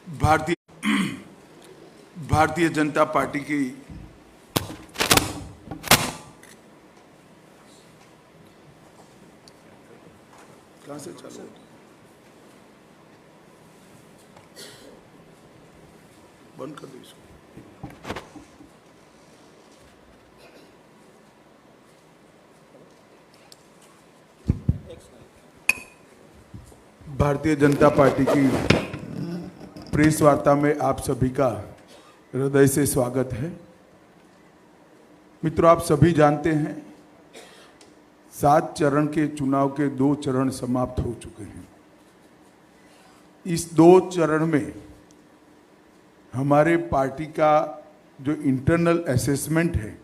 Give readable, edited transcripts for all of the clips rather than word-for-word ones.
Bharatiya Janata party की कहां से चालू होता? बंद कर दो इसको। भारतीय जनता पार्टी की प्रेस वार्ता में आप सभी का हृदय से स्वागत है। मित्रों, आप सभी जानते हैं 7 चरण के चुनाव के 2 चरण समाप्त हो चुके हैं। इस 2 चरण में हमारे पार्टी का जो इंटरनल असेसमेंट है,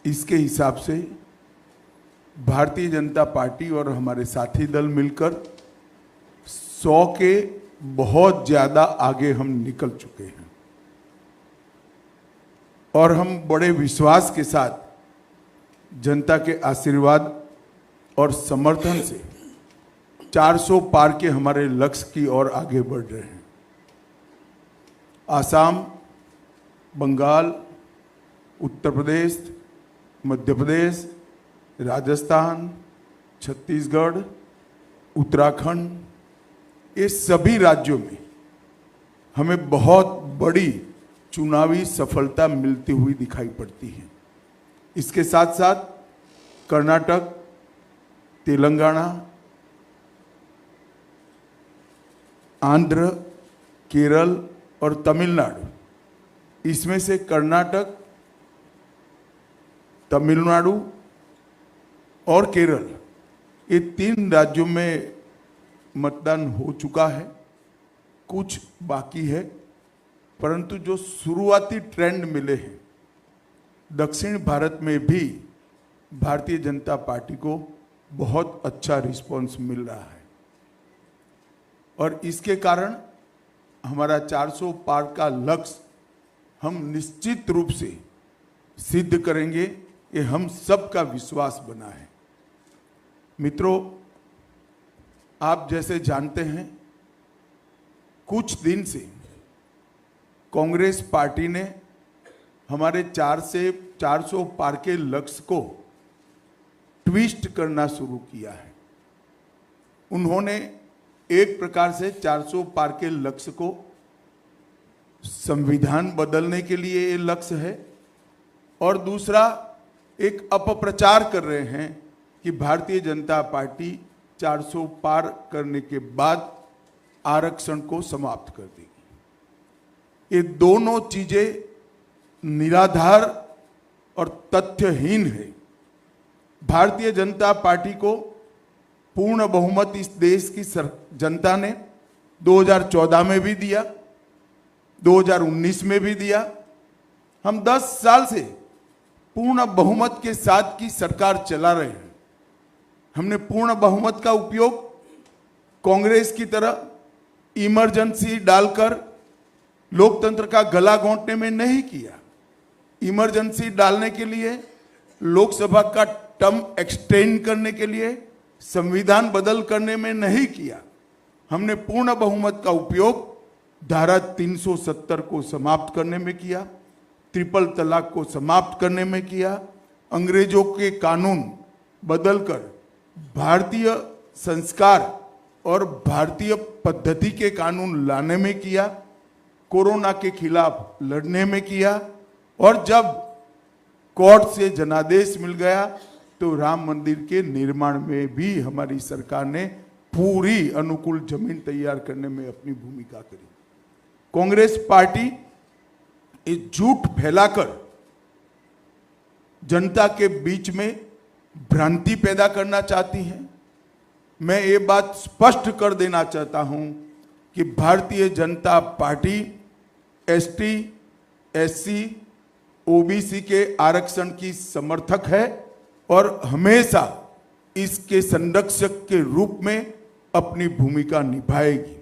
इसके हिसाब से भारतीय जनता पार्टी और हमारे साथी दल मिलकर 100 के बहुत ज़्यादा आगे हम निकल चुके हैं और हम बड़े विश्वास के साथ जनता के आशीर्वाद और समर्थन से 400 पार के हमारे लक्ष्य की ओर आगे बढ़ रहे हैं। आसाम, बंगाल, उत्तर प्रदेश, मध्य प्रदेश, राजस्थान, छत्तीसगढ़, उत्तराखंड, ये सभी राज्यों में हमें बहुत बड़ी चुनावी सफलता मिलती हुई दिखाई पड़ती है। इसके साथ साथ कर्नाटक, तेलंगाना, आंध्र, केरल और तमिलनाडु, इसमें से कर्नाटक, तमिलनाडु और केरल, ये 3 राज्यों में मतदान हो चुका है। कुछ बाकी है, परंतु जो शुरुआती ट्रेंड मिले हैं, दक्षिण भारत में भी भारतीय जनता पार्टी को बहुत अच्छा रिस्पांस मिल रहा है और इसके कारण हमारा 400 पार का लक्ष्य हम निश्चित रूप से सिद्ध करेंगे, ये हम सबका विश्वास बना है। मित्रों, आप जैसे जानते हैं, कुछ दिन से कांग्रेस पार्टी ने हमारे 400 पार के लक्ष्य को ट्विस्ट करना शुरू किया है। उन्होंने एक प्रकार से 400 पार के लक्ष्य को संविधान बदलने के लिए ये लक्ष्य है और दूसरा एक अपप्रचार कर रहे हैं कि भारतीय जनता पार्टी 400 पार करने के बाद आरक्षण को समाप्त कर देगी। ये दोनों चीजें निराधार और तथ्यहीन है। भारतीय जनता पार्टी को पूर्ण बहुमत इस देश की जनता ने 2014 में भी दिया, 2019 में भी दिया। हम 10 साल से पूर्ण बहुमत के साथ की सरकार चला रहे हैं। हमने पूर्ण बहुमत का उपयोग कांग्रेस की तरह इमरजेंसी डालकर लोकतंत्र का गला घोंटने में नहीं किया। इमरजेंसी डालने के लिए, लोकसभा का टर्म एक्सटेंड करने के लिए, संविधान बदल करने में नहीं किया। हमने पूर्ण बहुमत का उपयोग धारा 370 को समाप्त करने में किया, ट्रिपल तलाक को समाप्त करने में किया, अंग्रेजों के कानून बदलकर भारतीय संस्कार और भारतीय पद्धति के कानून लाने में किया, कोरोना के खिलाफ लड़ने में किया और जब कोर्ट से जनादेश मिल गया तो राम मंदिर के निर्माण में भी हमारी सरकार ने पूरी अनुकूल जमीन तैयार करने में अपनी भूमिका करी। कांग्रेस पार्टी ये झूठ फैलाकर जनता के बीच में भ्रांति पैदा करना चाहती है। मैं ये बात स्पष्ट कर देना चाहता हूं कि Bharatiya Janata party ST, SC, OBC के आरक्षण की समर्थक है और हमेशा इसके संरक्षक के रूप में अपनी भूमिका निभाएगी।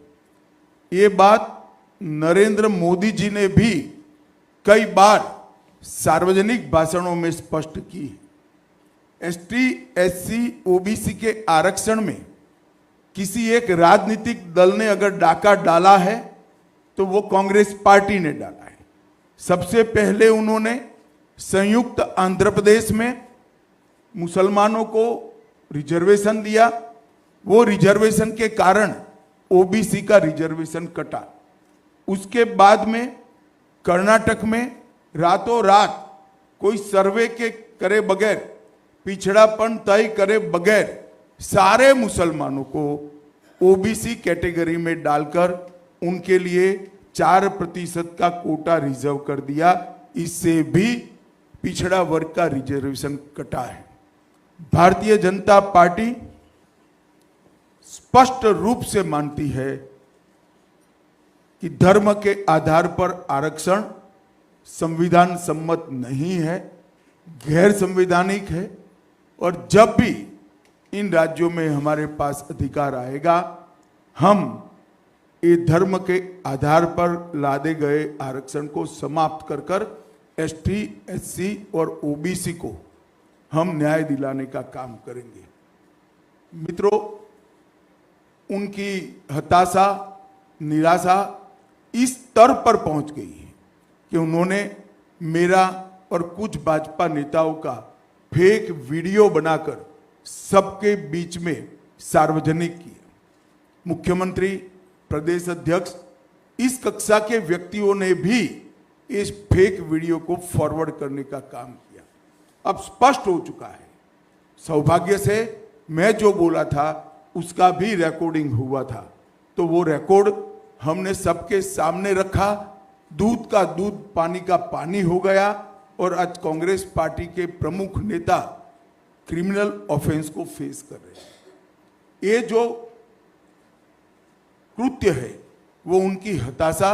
ये बात नरेंद्र मोदी जी ने भी कई बार सार्वजनिक भाषणों में स्पष्ट की है। एसटी, एससी, ओबीसी के आरक्षण में किसी एक राजनीतिक दल ने अगर डाका डाला है तो वो कांग्रेस पार्टी ने डाला है। सबसे पहले उन्होंने संयुक्त आंध्र प्रदेश में मुसलमानों को रिजर्वेशन दिया, वो रिजर्वेशन के कारण ओबीसी का रिजर्वेशन कटा। उसके बाद में कर्नाटक में रातों रात कोई सर्वे के करे बगैर, पिछड़ापन तय करे बगैर सारे मुसलमानों को ओबीसी कैटेगरी में डालकर उनके लिए 4% का कोटा रिजर्व कर दिया। इससे भी पिछड़ा वर्ग का रिजर्वेशन कटा है। भारतीय जनता पार्टी स्पष्ट रूप से मानती है कि धर्म के आधार पर आरक्षण संविधान सम्मत नहीं है, गैर संवैधानिक है, और जब भी इन राज्यों में हमारे पास अधिकार आएगा, हम ये धर्म के आधार पर लादे गए आरक्षण को समाप्त कर कर एसटी, एससी और ओबीसी को हम न्याय दिलाने का काम करेंगे। मित्रों, उनकी हताशा, निराशा इस स्तर पर पहुंच गई है कि उन्होंने मेरा और कुछ भाजपा नेताओं का फेक वीडियो बनाकर सबके बीच में सार्वजनिक किया। मुख्यमंत्री, प्रदेश अध्यक्ष, इस कक्षा के व्यक्तियों ने भी इस फेक वीडियो को फॉरवर्ड करने का काम किया। अब स्पष्ट हो चुका है। सौभाग्य से मैं जो बोला था उसका भी रिकॉर्डिंग हुआ था, तो वो रिकॉर्ड हमने सबके सामने रखा। दूध का दूध, पानी का पानी हो गया, और आज कांग्रेस पार्टी के प्रमुख नेता क्रिमिनल ऑफेंस को फेस कर रहे हैं। ये जो कृत्य है वो उनकी हताशा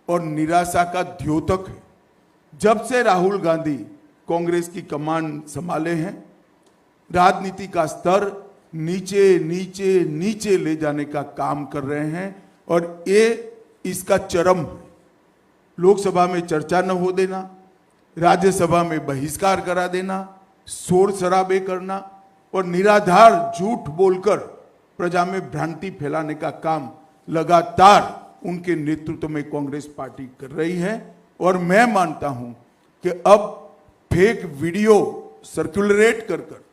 और निराशा का द्योतक है। जब से राहुल गांधी कांग्रेस की कमान संभाले हैं, राजनीति का स्तर नीचे नीचे नीचे ले जाने का काम कर रहे हैं, और ये इसका चरम है। लोकसभा में चर्चा न हो देना, राज्यसभा में बहिष्कार करा देना, शोर शराबे करना और निराधार झूठ बोलकर प्रजा में भ्रांति फैलाने का काम लगातार उनके नेतृत्व में कांग्रेस पार्टी कर रही है। और मैं मानता हूं कि अब फेक वीडियो सर्कुलेट कर कर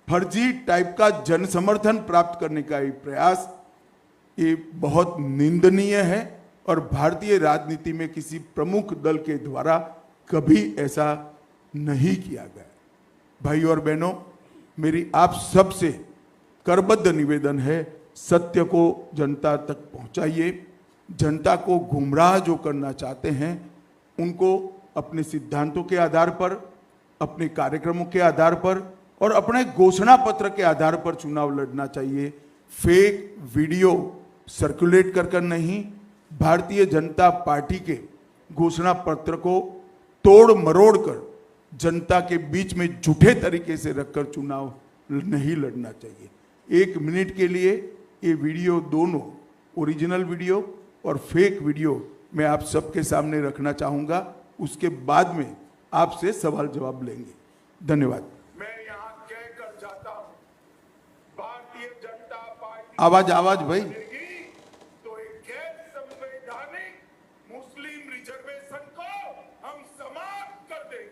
फर्जी टाइप का जन समर्थन प्राप्त करने का ये प्रयास, ये बहुत निंदनीय है, और भारतीय राजनीति में किसी प्रमुख दल के द्वारा कभी ऐसा नहीं किया गया। भाई और बहनों, मेरी आप सबसे करबद्ध निवेदन है, सत्य को जनता तक पहुंचाइए। जनता को गुमराह जो करना चाहते हैं उनको अपने सिद्धांतों के आधार पर, अपने कार्यक्रमों के आधार पर और अपने घोषणा पत्र के आधार पर चुनाव लड़ना चाहिए। फेक वीडियो सर्कुलेट कर कर नहीं, भारतीय जनता पार्टी के घोषणा पत्र को तोड़ मरोड़ कर जनता के बीच में झूठे तरीके से रखकर चुनाव नहीं लड़ना चाहिए। 1 मिनट के लिए ये वीडियो, दोनों ओरिजिनल वीडियो और फेक वीडियो मैं आप सबके सामने रखना चाहूंगा। उसके बाद में आपसे सवाल जवाब लेंगे। धन्यवाद। मैं यहाँ कहकर जाता हूँ, भारतीय जनता पार्टी आवाज भाई। तो एक गैर संवैधानिक मुस्लिम रिजर्वेशन को हम समाप्त कर देंगे।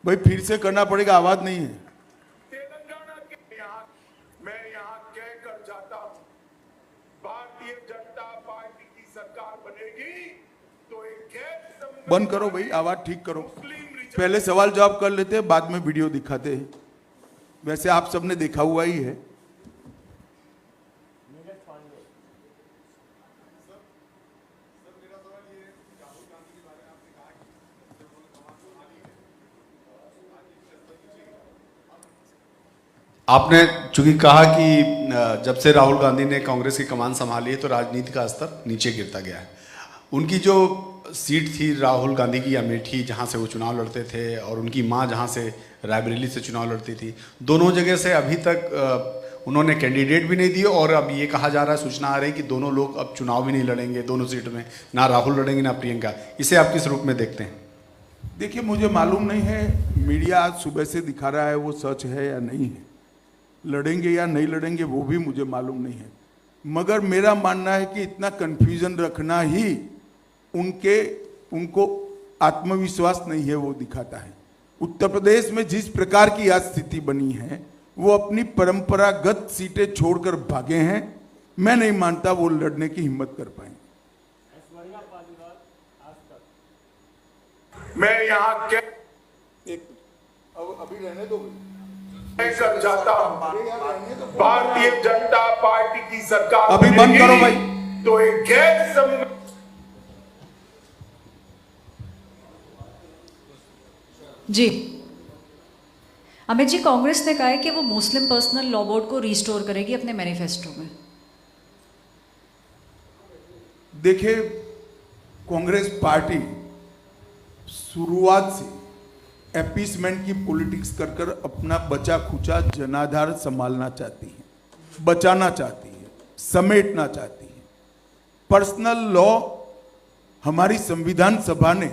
भाई फिर से करना पड़ेगा, आवाज नहीं है। तेलंगाना के यहाँ मैं यहाँ कहकर जाता हूँ, भारतीय जनता पार्टी की सरकार बनेगी तो एक गैर बंद करो भाई, आवाज ठीक करो। पहले सवाल जवाब कर लेते हैं, बाद में वीडियो दिखाते हैं। वैसे आप सबने देखा हुआ ही है। आपने चूंकि कहा कि जब से राहुल गांधी ने कांग्रेस की कमान संभाली है तो राजनीति का स्तर नीचे गिरता गया है। उनकी जो सीट थी राहुल गांधी की अमेठी, जहां से वो चुनाव लड़ते थे, और उनकी मां जहां से रायबरेली से चुनाव लड़ती थी, दोनों जगह से अभी तक उन्होंने कैंडिडेट भी नहीं दिए। और अब ये कहा जा रहा है, सूचना आ रही है कि दोनों लोग अब चुनाव भी नहीं लड़ेंगे दोनों सीट में, ना राहुल लड़ेंगे ना प्रियंका। इसे आप किस रूप में देखते हैं? देखिए, मुझे मालूम नहीं है मीडिया आज सुबह से दिखा रहा है वो सच है या नहीं है, लड़ेंगे या नहीं लड़ेंगे वो भी मुझे मालूम नहीं है। मगर मेरा मानना है कि इतना कंफ्यूजन रखना ही उनको आत्मविश्वास नहीं है वो दिखाता है। उत्तर प्रदेश में जिस प्रकार की आज स्थिति बनी है, वो अपनी परंपरागत सीटें छोड़कर भागे हैं। मैं नहीं मानता वो लड़ने की हिम्मत कर पाएंगे। मैं यहाँ अभी रहने दो, कर जाता हूँ, भारतीय जनता पार्टी की सरकार अभी बंद करो भाई। तो एक गैर जी अमित जी, कांग्रेस ने कहा है कि वो मुस्लिम पर्सनल लॉ बोर्ड को रिस्टोर करेगी अपने मैनिफेस्टो में। देखिए, कांग्रेस पार्टी शुरुआत से अपीसमेंट की पॉलिटिक्स कर कर अपना बचा खुचा जनाधार संभालना चाहती है, बचाना चाहती है, समेटना चाहती है। पर्सनल लॉ हमारी संविधान सभा ने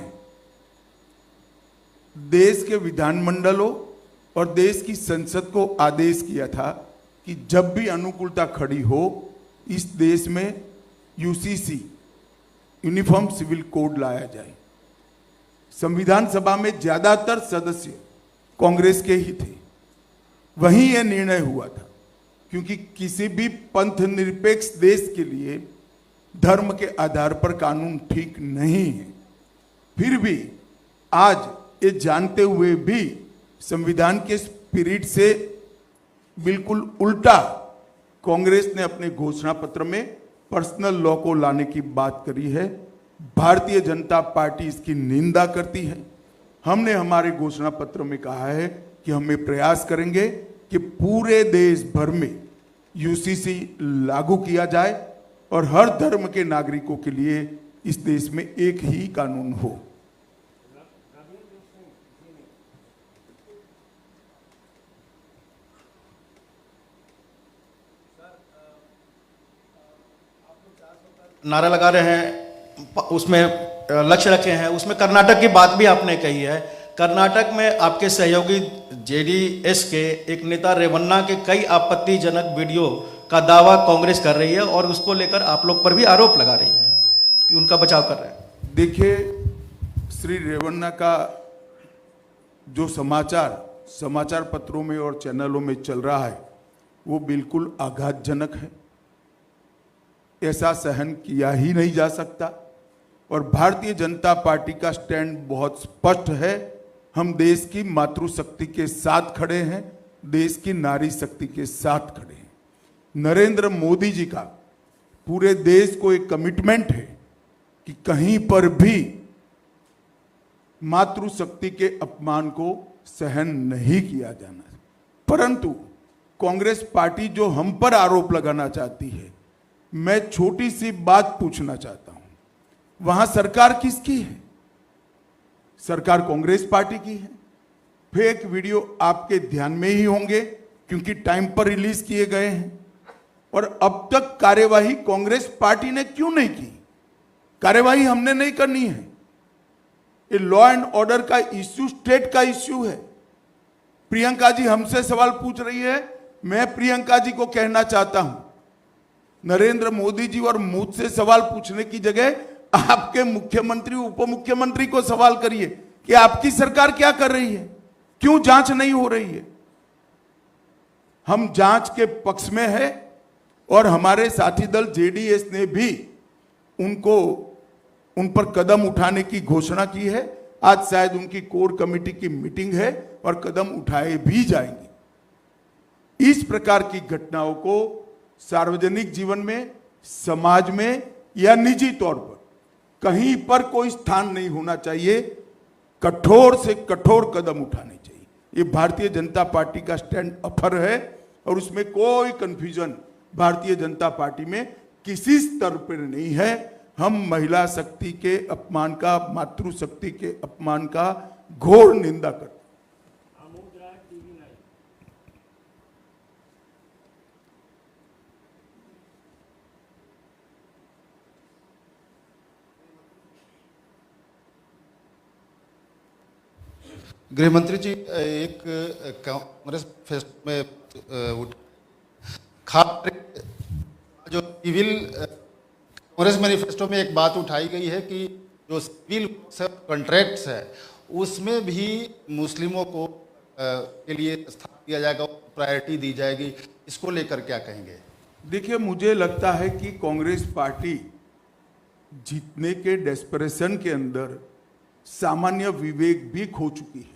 देश के विधानमंडलों और देश की संसद को आदेश किया था कि जब भी अनुकूलता खड़ी हो, इस देश में यूसीसी यूनिफॉर्म सिविल कोड लाया जाए। संविधान सभा में ज्यादातर सदस्य कांग्रेस के ही थे, वहीं यह निर्णय हुआ था, क्योंकि किसी भी पंथ निरपेक्ष देश के लिए धर्म के आधार पर कानून ठीक नहीं है। फिर भी आज ये जानते हुए भी संविधान के स्पिरिट से बिल्कुल उल्टा कांग्रेस ने अपने घोषणा पत्र में पर्सनल लॉ को लाने की बात करी है। भारतीय जनता पार्टी इसकी निंदा करती है। हमने हमारे घोषणा पत्र में कहा है कि हम ये प्रयास करेंगे कि पूरे देश भर में यूसीसी लागू किया जाए और हर धर्म के नागरिकों के लिए इस देश में एक ही कानून हो। नारा लगा रहे हैं, उसमें लक्ष्य रखे हैं, उसमें कर्नाटक की बात भी आपने कही है। कर्नाटक में आपके सहयोगी जेडीएस के एक नेता रेवन्ना के कई आपत्तिजनक वीडियो का दावा कांग्रेस कर रही है और उसको लेकर आप लोग पर भी आरोप लगा रही है कि उनका बचाव कर रहे हैं। देखिए, श्री रेवन्ना का जो समाचार पत्रों में और चैनलों में चल रहा है, वो बिल्कुल आघातजनक है। ऐसा सहन किया ही नहीं जा सकता। और भारतीय जनता पार्टी का स्टैंड बहुत स्पष्ट है। हम देश की मातृशक्ति के साथ खड़े हैं, देश की नारी शक्ति के साथ खड़े हैं। नरेंद्र मोदी जी का पूरे देश को एक कमिटमेंट है कि कहीं पर भी मातृशक्ति के अपमान को सहन नहीं किया जाना। परंतु कांग्रेस पार्टी जो हम पर आरोप लगाना चाहती है, मैं छोटी सी बात पूछना चाहता हूं, वहां सरकार किसकी है? सरकार कांग्रेस पार्टी की है। फेक वीडियो आपके ध्यान में ही होंगे, क्योंकि टाइम पर रिलीज किए गए हैं। और अब तक कार्यवाही कांग्रेस पार्टी ने क्यों नहीं की? कार्यवाही हमने नहीं करनी है। ये लॉ एंड ऑर्डर का इश्यू स्टेट का इश्यू है। प्रियंका जी हमसे सवाल पूछ रही है, मैं प्रियंका जी को कहना चाहता हूं, नरेंद्र मोदी जी और मुझसे सवाल पूछने की जगह आपके मुख्यमंत्री उप मुख्यमंत्री को सवाल करिए कि आपकी सरकार क्या कर रही है, क्यों जांच नहीं हो रही है। हम जांच के पक्ष में है और हमारे साथी दल जेडीएस ने भी उन पर कदम उठाने की घोषणा की है। आज शायद उनकी कोर कमेटी की मीटिंग है और कदम उठाए भी जाएंगे। इस प्रकार की घटनाओं को सार्वजनिक जीवन में, समाज में या निजी तौर पर कहीं पर कोई स्थान नहीं होना चाहिए। कठोर से कठोर कदम उठाने चाहिए। ये भारतीय जनता पार्टी का स्टैंड अफर है और उसमें कोई कंफ्यूजन भारतीय जनता पार्टी में किसी स्तर पर नहीं है। हम महिला शक्ति के अपमान का, मातृशक्ति के अपमान का घोर निंदा करते हैं। गृह मंत्री जी, एक कांग्रेस फेस्ट में खास जो सिविल कांग्रेस मैनिफेस्टो में एक बात उठाई गई है कि जो सिविल कॉन्ट्रैक्ट्स है उसमें भी मुस्लिमों को के लिए स्थान दिया जाएगा, प्रायोरिटी दी जाएगी, इसको लेकर क्या कहेंगे? देखिए, मुझे लगता है कि कांग्रेस पार्टी जीतने के डेस्परेशन के अंदर सामान्य विवेक भी खो चुकी है।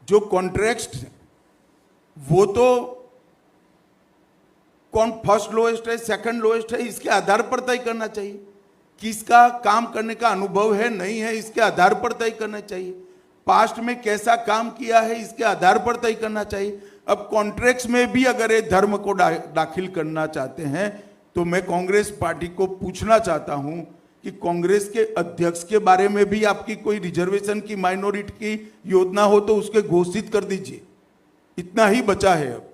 जो कॉन्ट्रैक्ट है वो तो कौन फर्स्ट लोएस्ट है, सेकंड लोएस्ट है, इसके आधार पर तय करना चाहिए। किसका काम करने का अनुभव है नहीं है, इसके आधार पर तय करना चाहिए। पास्ट में कैसा काम किया है इसके आधार पर तय करना चाहिए। अब कॉन्ट्रैक्ट्स में भी अगर ये धर्म को दाखिल करना चाहते हैं तो मैं कांग्रेस पार्टी को पूछना चाहता हूं कि कांग्रेस के अध्यक्ष के बारे में भी आपकी कोई रिजर्वेशन की, माइनॉरिटी की योजना हो तो उसके घोषित कर दीजिए। इतना ही बचा है अब।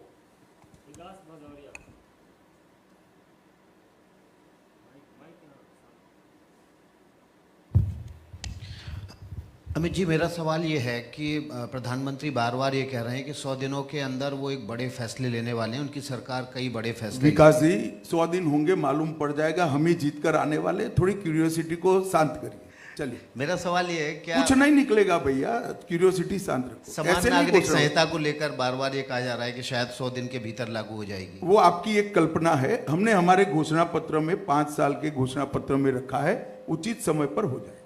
अमित जी, मेरा सवाल ये है कि प्रधानमंत्री बार बार ये कह रहे हैं कि 100 दिनों के अंदर वो एक बड़े फैसले लेने वाले हैं, उनकी सरकार कई बड़े फैसले। विकास जी, 100 दिन होंगे, मालूम पड़ जाएगा, हम ही जीत कर आने वाले। थोड़ी क्यूरियोसिटी को शांत करिए। चलिए, मेरा सवाल ये है, क्या कुछ नहीं निकलेगा भैया, क्यूरियोसिटी शांत रखो। समान ऐसे नहीं नागरिक बोल रहा हूं। संहिता को लेकर बार बार ये कहा जा रहा है कि शायद 100 दिन के भीतर लागू हो जाएगी? वो आपकी एक कल्पना है। हमने हमारे घोषणा पत्र में 5 साल के घोषणा पत्र में रखा है, उचित समय पर हो जाए।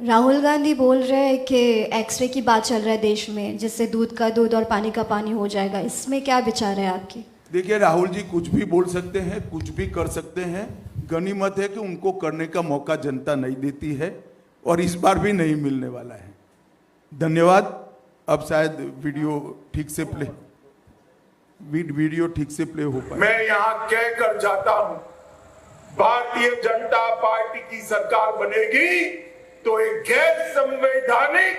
राहुल गांधी बोल रहे हैं कि एक्सरे की बात चल रहा है देश में, जिससे दूध का दूध और पानी का पानी हो जाएगा। इसमें क्या विचार है आपकी? देखिए, राहुल जी कुछ भी बोल सकते हैं, कुछ भी कर सकते हैं। गनीमत है कि उनको करने का मौका जनता नहीं देती है और इस बार भी नहीं मिलने वाला है। धन्यवाद। अब शायद वीडियो ठीक से प्ले हो पाए। मैं यहाँ कह कर जाता हूँ, भारतीय जनता पार्टी की सरकार बनेगी तो एक गैर संवैधानिक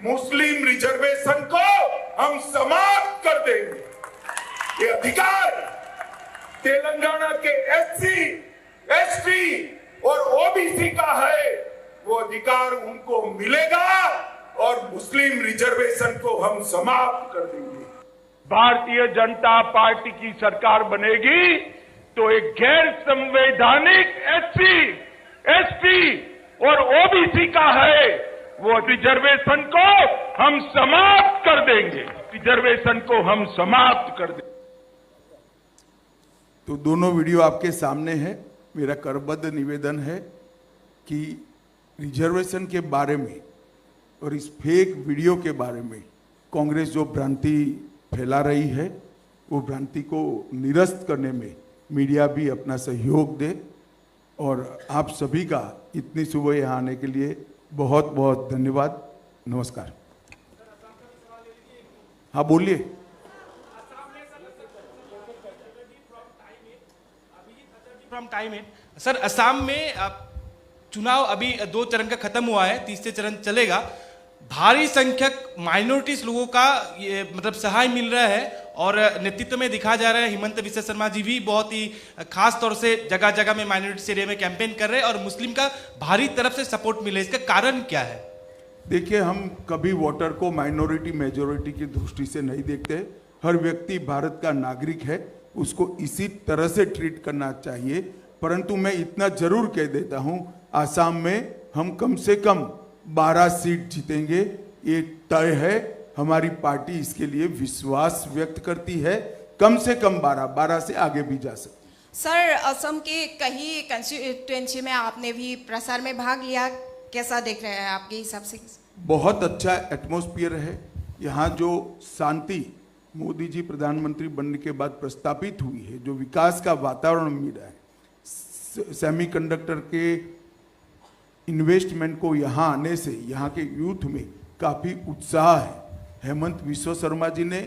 मुस्लिम रिजर्वेशन को हम समाप्त कर देंगे। ये अधिकार तेलंगाना के एससी, एसटी और ओबीसी का है, वो अधिकार उनको मिलेगा और मुस्लिम रिजर्वेशन को हम समाप्त कर देंगे। भारतीय जनता पार्टी की सरकार बनेगी तो एक गैर संवैधानिक एससी, एसटी और ओबीसी का है, वो रिजर्वेशन को हम समाप्त कर देंगे। रिजर्वेशन को हम समाप्त कर देंगे। तो दोनों वीडियो आपके सामने है। मेरा करबद्ध निवेदन है कि रिजर्वेशन के बारे में और इस फेक वीडियो के बारे में कांग्रेस जो भ्रांति फैला रही है, वो भ्रांति को निरस्त करने में मीडिया भी अपना सहयोग दे। और आप सभी का इतनी सुबह यहाँ आने के लिए बहुत बहुत धन्यवाद। नमस्कार। हाँ, बोलिए। From time it sir, Assam में चुनाव अभी 2 चरण का खत्म हुआ है, तीसरे चरण चलेगा। भारी संख्यक माइनॉरिटीज लोगों का ये मतलब सहाय मिल रहा है और नेतृत्व में दिखा जा रहा है। हिमंत विश्व शर्मा जी भी बहुत ही खास तौर से जगह जगह में माइनॉरिटी एरिया में कैंपेन कर रहे हैं और मुस्लिम का भारी तरफ से सपोर्ट मिले। इसका कारण क्या है? देखिए, हम कभी वोटर को माइनॉरिटी मेजॉरिटी की दृष्टि से नहीं देखते। हर व्यक्ति भारत का नागरिक है, उसको इसी तरह से ट्रीट करना चाहिए। परंतु मैं इतना जरूर कह देता हूं, आसाम में हम कम से कम 12 सीट जीतेंगे, ये तय है। हमारी पार्टी इसके लिए विश्वास व्यक्त करती है। कम से कम 12 से आगे भी जा सकते हैं। सर, असम के कई कंस्टिट्यूएंसी में आपने भी प्रसार में भाग लिया, कैसा देख रहे हैं आपके हिसाब से? बहुत अच्छा एटमॉस्फेयर है यहाँ। जो शांति मोदी जी प्रधानमंत्री बनने के बाद प्रस्तापित हुई है, जो विकास का वातावरण मिल रहा है, सेमीकंडक्टर के इन्वेस्टमेंट को यहाँ आने से यहाँ के यूथ में काफ़ी उत्साह है। हेमंत विश्व शर्मा जी ने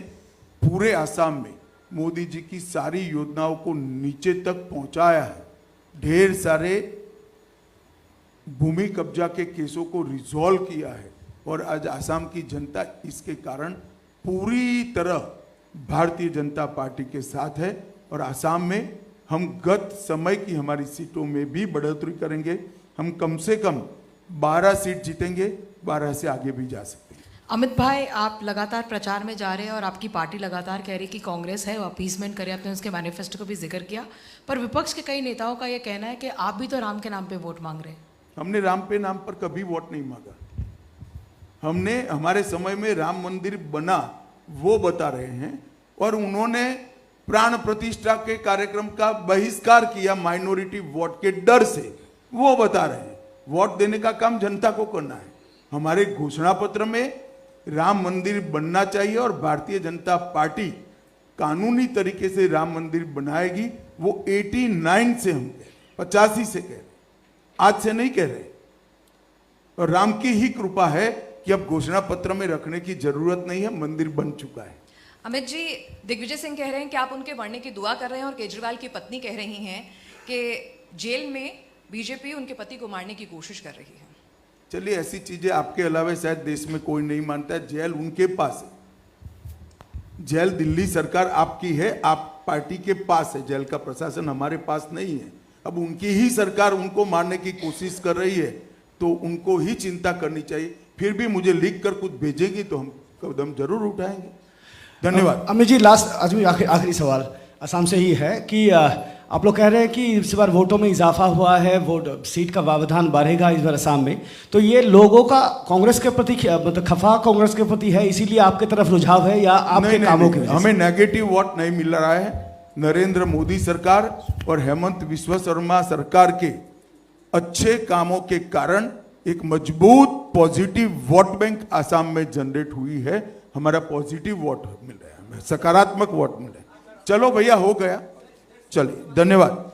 पूरे आसाम में मोदी जी की सारी योजनाओं को नीचे तक पहुँचाया है। ढेर सारे भूमि कब्जा के केसों को रिजॉल्व किया है और आज आसाम की जनता इसके कारण पूरी तरह भारतीय जनता पार्टी के साथ है। और आसाम में हम गत समय की हमारी सीटों में भी बढ़ोतरी करेंगे। हम कम से कम 12 सीट जीतेंगे, 12 से आगे भी जा सकते हैं। अमित भाई, आप लगातार प्रचार में जा रहे हैं और आपकी पार्टी लगातार कह रही कि कांग्रेस है वो अपीसमेंट करे, आपने उसके मैनिफेस्टो को भी जिक्र किया, पर विपक्ष के कई नेताओं का ये कहना है कि आप भी तो राम के नाम पे वोट मांग रहे हैं। हमने राम पे नाम पर कभी वोट नहीं मांगा। हमने हमारे समय में राम मंदिर बना वो बता रहे हैं, और उन्होंने प्राण प्रतिष्ठा के कार्यक्रम का बहिष्कार किया माइनॉरिटी वोट के डर से, वो बता रहे हैं। वोट देने का काम जनता को करना है। हमारे घोषणा पत्र में राम मंदिर बनना चाहिए और भारतीय जनता पार्टी कानूनी तरीके से राम मंदिर बनाएगी। वो 89 से हम 85 से कह रहे, आज से नहीं कह रहे। और राम की ही कृपा है कि अब घोषणा पत्र में रखने की जरूरत नहीं है, मंदिर बन चुका है। अमित जी, दिग्विजय सिंह कह रहे हैं कि आप उनके बढ़ने की दुआ कर रहे हैं, और केजरीवाल की पत्नी कह रही हैं कि जेल में बीजेपी उनके पति को मारने की कोशिश कर रही है। चलिए, ऐसी चीजें आपके अलावा शायद देश में कोई नहीं मानता है। जेल उनके पास है, जेल दिल्ली सरकार आपकी है, आप पार्टी के पास है, जेल का प्रशासन हमारे पास नहीं है। अब उनकी ही सरकार उनको मारने की कोशिश कर रही है, तो उनको ही चिंता करनी चाहिए। फिर भी मुझे लिख कर कुछ भेजेंगी तो हम कदम जरूर उठाएंगे। धन्यवाद। अमित जी, लास्ट आखिरी सवाल असम से ही है कि आप लोग कह रहे हैं कि इस बार वोटों में इजाफा हुआ है, वोट सीट का व्यवधान बढ़ेगा इस बार असम में, तो ये लोगों का कांग्रेस के प्रति मतलब खफा कांग्रेस के प्रति है, इसीलिए आपके तरफ रुझाव है, या आपके कामों की वजह से? हमें नेगेटिव वोट नहीं मिल रहा है। नरेंद्र मोदी सरकार और हेमंत विश्व शर्मा सरकार के अच्छे कामों के कारण एक मजबूत पॉजिटिव वोट बैंक असम में जनरेट हुई है। हमारा पॉजिटिव वोट मिल रहा है, हमें सकारात्मक वोट मिल रहा है। चलो भैया, हो गया, चलिए, धन्यवाद।